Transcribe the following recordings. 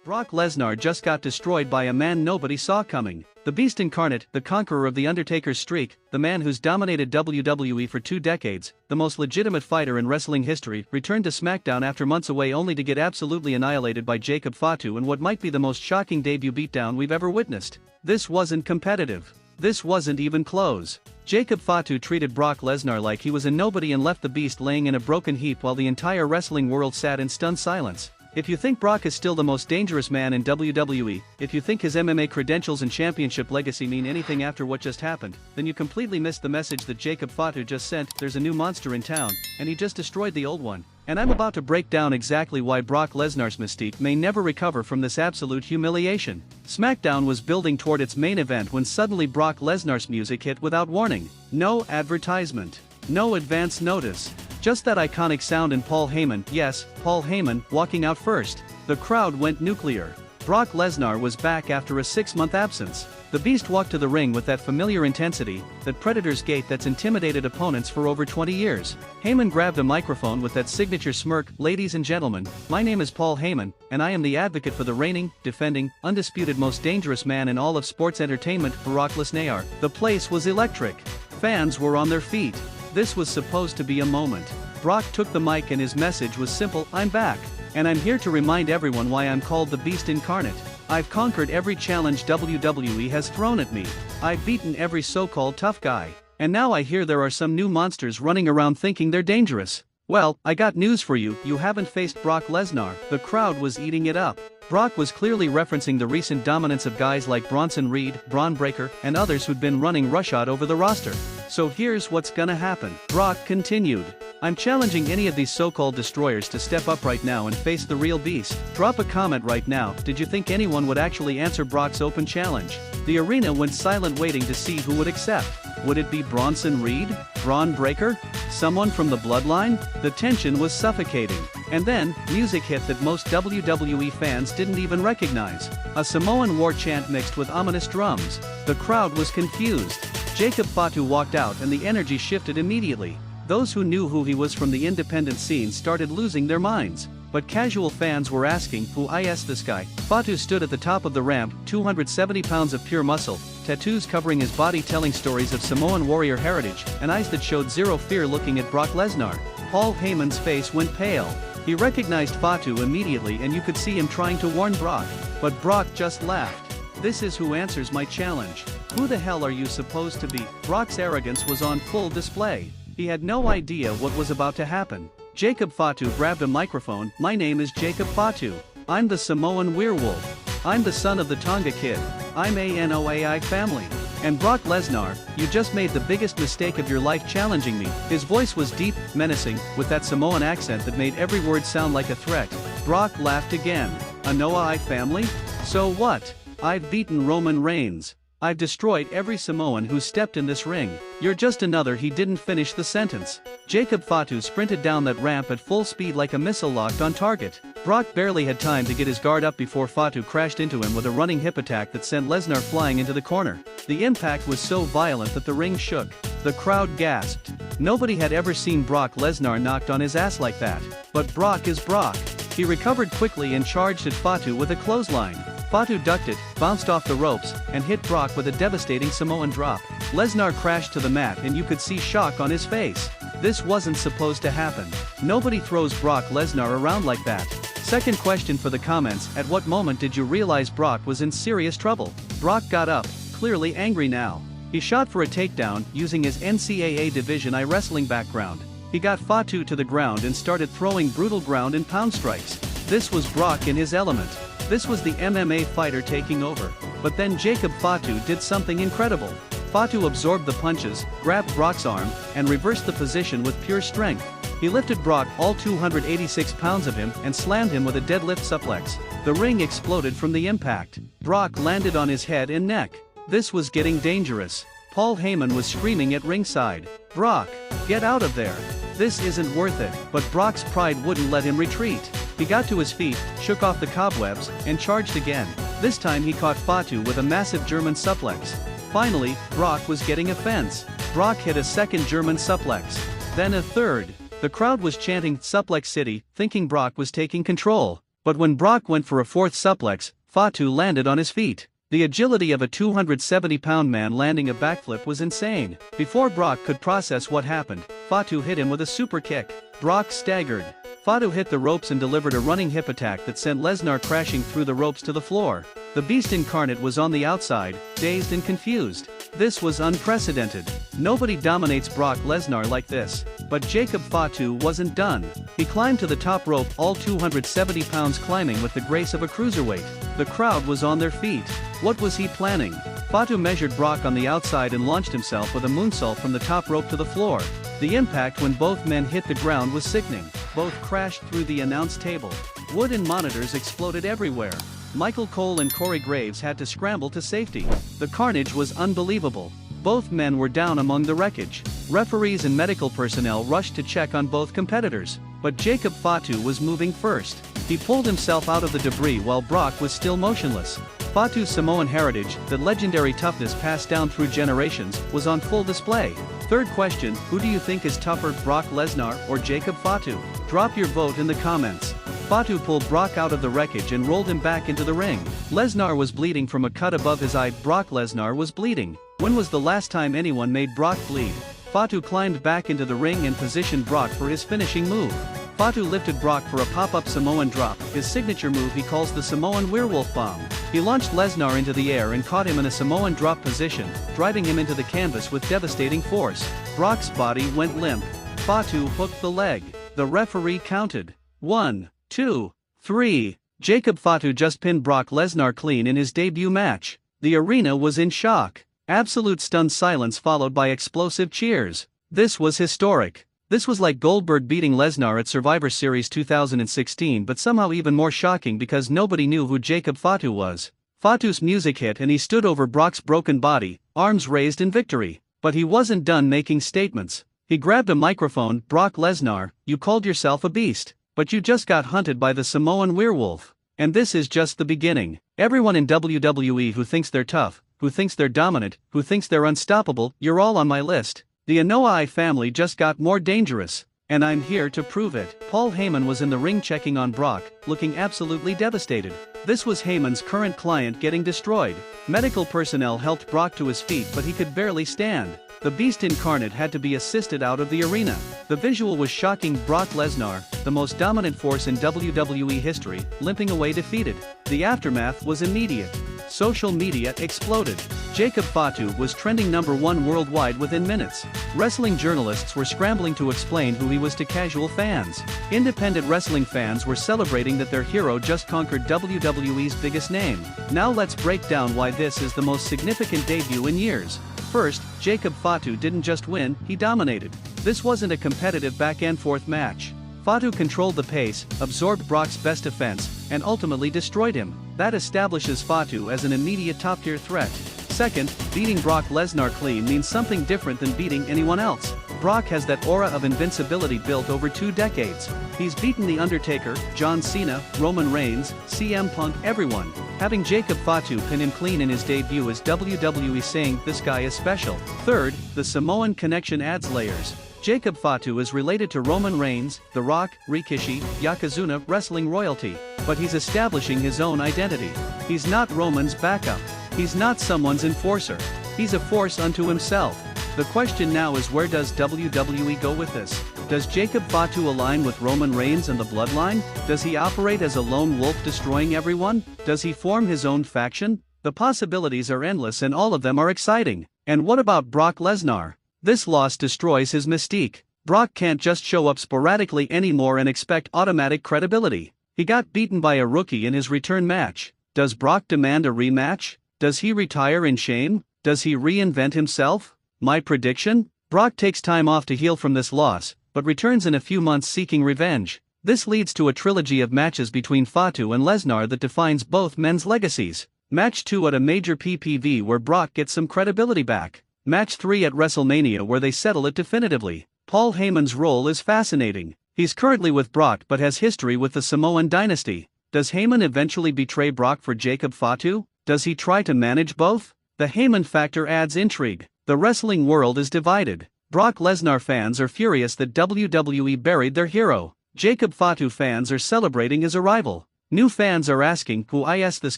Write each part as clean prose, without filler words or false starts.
Brock Lesnar just got destroyed by a man nobody saw coming. The Beast Incarnate, the conqueror of The Undertaker's streak, the man who's dominated WWE for 2 decades, the most legitimate fighter in wrestling history, returned to SmackDown after months away only to get absolutely annihilated by Jacob Fatu in what might be the most shocking debut beatdown we've ever witnessed. This wasn't competitive. This wasn't even close. Jacob Fatu treated Brock Lesnar like he was a nobody and left the Beast laying in a broken heap while the entire wrestling world sat in stunned silence. If you think Brock is still the most dangerous man in WWE, if you think his MMA credentials and championship legacy mean anything after what just happened, then you completely missed the message that Jacob Fatu just sent. There's a new monster in town, and he just destroyed the old one. And I'm about to break down exactly why Brock Lesnar's mystique may never recover from this absolute humiliation. SmackDown was building toward its main event when suddenly Brock Lesnar's music hit without warning. No advertisement. No advance notice. Just that iconic sound and Paul Heyman, yes, Paul Heyman, walking out first. The crowd went nuclear. Brock Lesnar was back after a 6-month absence. The Beast walked to the ring with that familiar intensity, that Predator's gait that's intimidated opponents for over 20 years. Heyman grabbed a microphone with that signature smirk. Ladies and gentlemen, my name is Paul Heyman, and I am the advocate for the reigning, defending, undisputed most dangerous man in all of sports entertainment, Brock Lesnar. The place was electric. Fans were on their feet. This was supposed to be a moment. Brock took the mic and his message was simple: I'm back. And I'm here to remind everyone why I'm called the Beast Incarnate. I've conquered every challenge WWE has thrown at me. I've beaten every so-called tough guy. And now I hear there are some new monsters running around thinking they're dangerous. Well, I got news for you, you haven't faced Brock Lesnar. The crowd was eating it up. Brock was clearly referencing the recent dominance of guys like Bronson Reed, Braun Breaker, and others who'd been running roughshod over the roster. So here's what's gonna happen. Brock continued. I'm challenging any of these so-called destroyers to step up right now and face the real beast. Drop a comment right now. Did you think anyone would actually answer Brock's open challenge? The arena went silent waiting to see who would accept. Would it be Bronson Reed? Braun Breaker? Someone from the bloodline? The tension was suffocating. And then, music hit that most WWE fans didn't even recognize. A Samoan war chant mixed with ominous drums. The crowd was confused. Jacob Fatu walked out and the energy shifted immediately. Those who knew who he was from the independent scene started losing their minds. But casual fans were asking, who is this guy? Fatu stood at the top of the ramp, 270 pounds of pure muscle, tattoos covering his body telling stories of Samoan warrior heritage, and eyes that showed zero fear looking at Brock Lesnar. Paul Heyman's face went pale. He recognized Fatu immediately and you could see him trying to warn Brock. But Brock just laughed. This is who answers my challenge. Who the hell are you supposed to be? Brock's arrogance was on full display. He had no idea what was about to happen. Jacob Fatu grabbed a microphone. My name is Jacob Fatu. I'm the Samoan werewolf. I'm the son of the Tonga Kid. I'm a NOAI family. And Brock Lesnar, you just made the biggest mistake of your life challenging me. His voice was deep, menacing, with that Samoan accent that made every word sound like a threat. Brock laughed again. A NOAI family? So what? I've beaten Roman Reigns. I've destroyed every Samoan who stepped in this ring. You're just another. He didn't finish the sentence. Jacob Fatu sprinted down that ramp at full speed like a missile locked on target. Brock barely had time to get his guard up before Fatu crashed into him with a running hip attack that sent Lesnar flying into the corner. The impact was so violent that the ring shook. The crowd gasped. Nobody had ever seen Brock Lesnar knocked on his ass like that. But Brock is Brock. He recovered quickly and charged at Fatu with a clothesline. Fatu ducked it, bounced off the ropes, and hit Brock with a devastating Samoan drop. Lesnar crashed to the mat and you could see shock on his face. This wasn't supposed to happen. Nobody throws Brock Lesnar around like that. Second question for the comments: at what moment did you realize Brock was in serious trouble? Brock got up, clearly angry now. He shot for a takedown, using his NCAA Division I wrestling background. He got Fatu to the ground and started throwing brutal ground and pound strikes. This was Brock in his element. This was the MMA fighter taking over. But then Jacob Fatu did something incredible. Fatu absorbed the punches, grabbed Brock's arm, and reversed the position with pure strength. He lifted Brock, all 286 pounds of him, and slammed him with a deadlift suplex. The ring exploded from the impact. Brock landed on his head and neck. This was getting dangerous. Paul Heyman was screaming at ringside. Brock, get out of there. This isn't worth it. But Brock's pride wouldn't let him retreat. He got to his feet, shook off the cobwebs, and charged again. This time he caught Fatu with a massive German suplex. Finally, Brock was getting a fence. Brock hit a second German suplex. Then a third. The crowd was chanting "Suplex City," thinking Brock was taking control. But when Brock went for a fourth suplex, Fatu landed on his feet. The agility of a 270-pound man landing a backflip was insane. Before Brock could process what happened, Fatu hit him with a super kick. Brock staggered. Fatu hit the ropes and delivered a running hip attack that sent Lesnar crashing through the ropes to the floor. The Beast Incarnate was on the outside, dazed and confused. This was unprecedented. Nobody dominates Brock Lesnar like this. But Jacob Fatu wasn't done. He climbed to the top rope, all 270 pounds, climbing with the grace of a cruiserweight. The crowd was on their feet. What was he planning? Fatu measured Brock on the outside and launched himself with a moonsault from the top rope to the floor. The impact when both men hit the ground was sickening. Both crashed through the announce table. Wood and monitors exploded everywhere. Michael Cole and Corey Graves had to scramble to safety. The carnage was unbelievable. Both men were down among the wreckage. Referees and medical personnel rushed to check on both competitors. But Jacob Fatu was moving first. He pulled himself out of the debris while Brock was still motionless. Fatu's Samoan heritage, that legendary toughness passed down through generations, was on full display. Third question, who do you think is tougher, Brock Lesnar or Jacob Fatu? Drop your vote in the comments. Fatu pulled Brock out of the wreckage and rolled him back into the ring. Lesnar was bleeding from a cut above his eye. Brock Lesnar was bleeding. When was the last time anyone made Brock bleed? Fatu climbed back into the ring and positioned Brock for his finishing move. Fatu lifted Brock for a pop-up Samoan drop, his signature move he calls the Samoan Werewolf Bomb. He launched Lesnar into the air and caught him in a Samoan drop position, driving him into the canvas with devastating force. Brock's body went limp. Fatu hooked the leg. The referee counted. 1, 2, 3. Jacob Fatu just pinned Brock Lesnar clean in his debut match. The arena was in shock. Absolute stunned silence followed by explosive cheers. This was historic. This was like Goldberg beating Lesnar at Survivor Series 2016, but somehow even more shocking because nobody knew who Jacob Fatu was. Fatu's music hit and he stood over Brock's broken body, arms raised in victory. But he wasn't done making statements. He grabbed a microphone. Brock Lesnar, you called yourself a beast, but you just got hunted by the Samoan werewolf. And this is just the beginning. Everyone in WWE who thinks they're tough, who thinks they're dominant, who thinks they're unstoppable, you're all on my list. The Anoa'i family just got more dangerous. And I'm here to prove it. Paul Heyman was in the ring checking on Brock, looking absolutely devastated. This was Heyman's current client getting destroyed. Medical personnel helped Brock to his feet, but he could barely stand. The Beast Incarnate had to be assisted out of the arena. The visual was shocking. Brock Lesnar, the most dominant force in WWE history, limping away defeated. The aftermath was immediate. Social media exploded. Jacob Fatu was trending #1 worldwide within minutes. Wrestling journalists were scrambling to explain who he was to casual fans. Independent wrestling fans were celebrating that their hero just conquered WWE's biggest name. Now let's break down why this is the most significant debut in years. First, Jacob Fatu didn't just win, he dominated. This wasn't a competitive back-and-forth match. Fatu controlled the pace, absorbed Brock's best offense, and ultimately destroyed him. That establishes Fatu as an immediate top-tier threat. Second, beating Brock Lesnar clean means something different than beating anyone else. Brock has that aura of invincibility built over 2 decades. He's beaten The Undertaker, John Cena, Roman Reigns, CM Punk, everyone. Having Jacob Fatu pin him clean in his debut is WWE saying, this guy is special. Third, the Samoan connection adds layers. Jacob Fatu is related to Roman Reigns, The Rock, Rikishi, Yokozuna, wrestling royalty. But he's establishing his own identity. He's not Roman's backup. He's not someone's enforcer. He's a force unto himself. The question now is, where does WWE go with this? Does Jacob Fatu align with Roman Reigns and the Bloodline? Does he operate as a lone wolf destroying everyone? Does he form his own faction? The possibilities are endless and all of them are exciting. And what about Brock Lesnar? This loss destroys his mystique. Brock can't just show up sporadically anymore and expect automatic credibility. He got beaten by a rookie in his return match. Does Brock demand a rematch? Does he retire in shame? Does he reinvent himself? My prediction? Brock takes time off to heal from this loss, but returns in a few months seeking revenge. This leads to a trilogy of matches between Fatu and Lesnar that defines both men's legacies. Match 2 at a major PPV where Brock gets some credibility back. Match 3 at WrestleMania where they settle it definitively. Paul Heyman's role is fascinating. He's currently with Brock but has history with the Samoan dynasty. Does Heyman eventually betray Brock for Jacob Fatu? Does he try to manage both? The Heyman factor adds intrigue. The wrestling world is divided. Brock Lesnar fans are furious that WWE buried their hero. Jacob Fatu fans are celebrating his arrival. New fans are asking, who is this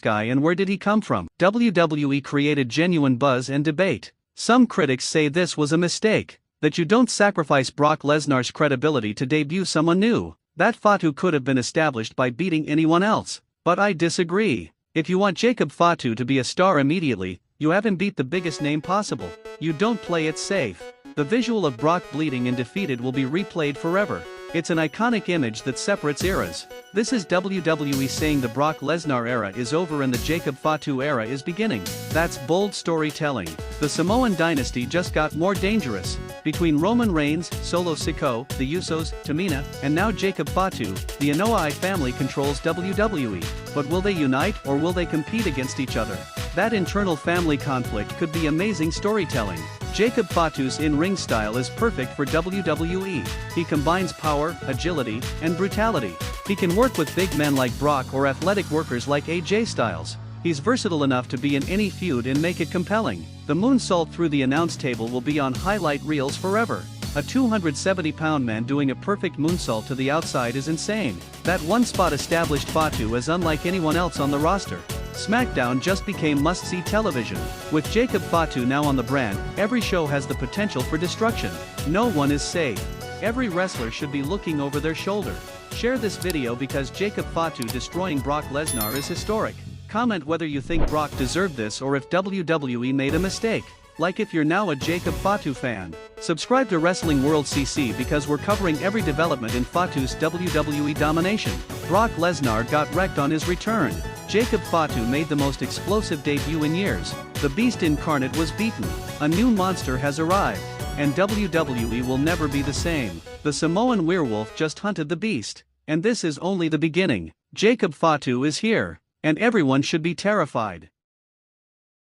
guy and where did he come from? WWE created genuine buzz and debate. Some critics say this was a mistake, that you don't sacrifice Brock Lesnar's credibility to debut someone new. That Fatu could have been established by beating anyone else. But I disagree. If you want Jacob Fatu to be a star immediately, you have him beat the biggest name possible. You don't play it safe. The visual of Brock bleeding and defeated will be replayed forever. It's an iconic image that separates eras. This is WWE saying the Brock Lesnar era is over and the Jacob Fatu era is beginning. That's bold storytelling. The Samoan dynasty just got more dangerous. Between Roman Reigns, Solo Sikoa, the Usos, Tamina, and now Jacob Fatu, the Anoa'i family controls WWE. But will they unite or will they compete against each other? That internal family conflict could be amazing storytelling. Jacob Fatu's in-ring style is perfect for WWE. He combines power, agility, and brutality. He can work with big men like Brock or athletic workers like AJ Styles. He's versatile enough to be in any feud and make it compelling. The moonsault through the announce table will be on highlight reels forever. A 270-pound man doing a perfect moonsault to the outside is insane. That one spot established Fatu as unlike anyone else on the roster. SmackDown just became must-see television. With Jacob Fatu now on the brand, every show has the potential for destruction. No one is safe. Every wrestler should be looking over their shoulder. Share this video because Jacob Fatu destroying Brock Lesnar is historic. Comment whether you think Brock deserved this or if WWE made a mistake. Like if you're now a Jacob Fatu fan. Subscribe to Wrestling World CC because we're covering every development in Fatu's WWE domination. Brock Lesnar got wrecked on his return. Jacob Fatu made the most explosive debut in years. The Beast incarnate was beaten. A new monster has arrived. And WWE will never be the same. The Samoan werewolf just hunted the Beast. And this is only the beginning. Jacob Fatu is here. And everyone should be terrified.